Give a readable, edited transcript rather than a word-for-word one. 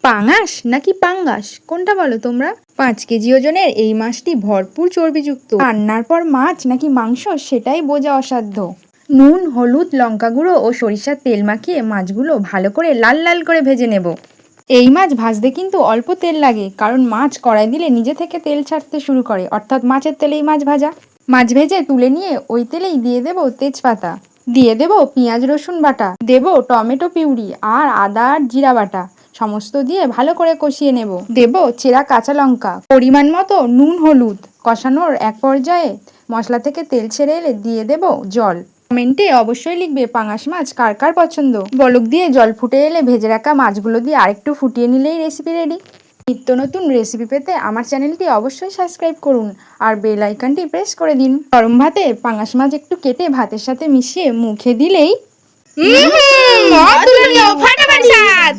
পাঙাশ নাকি পাঙ্গাস কোনটা বলো তোমরা? 5 কেজি ওজনের এই মাছটি ভরপুর চর্বিযুক্ত। রান্নার পর মাছ নাকি মাংস সেটাই বোঝা অসাধ্য। নুন, হলুদ, লঙ্কা গুঁড়ো ও সরিষার তেল মাখিয়ে মাছগুলো ভালো করে লাল লাল করে ভেজে নেব। এই মাছ ভাজতে কিন্তু অল্প তেল লাগে, কারণ মাছ কড়াই দিলে নিজে থেকে তেল ছাড়তে শুরু করে, অর্থাৎ মাছের তেলেই মাছ ভাজা। মাছ ভেজে তুলে নিয়ে ওই তেলেই দিয়ে দেব তেজপাতা, দিয়ে দেব পেঁয়াজ রসুন বাটা, দেব টমেটো পিউরি আর আদা আর জিরা বাটা, সমস্ত দিয়ে ভালো করে কষিয়ে নেব। দেব চেরা কাঁচা লঙ্কা, পরিমাণ মতো নুন, হলুদ। কষানোর এক পর্যায়ে মশলা থেকে তেল ছেড়ে এলে দিয়ে দেব জল। কমেন্টে অবশ্যই লিখবে পাঙাশ মাছ কার কার পছন্দ। বলক দিয়ে জল ফুটে এলে ভেজে রাখা মাছগুলো দিয়ে আরেকটু ফুটিয়ে নিলেই রেসিপি রেডি। নিত্য নতুন রেসিপি পেতে আমার চ্যানেলটি অবশ্যই সাবস্ক্রাইব করুন আর বেল আইকনটি প্রেস করে দিন। গরম ভাতে পাঙাশ মাছ একটু কেটে ভাতের সাথে মিশিয়ে মুখে দিলেই অতুলনীয় ফাটাফাটি স্বাদ।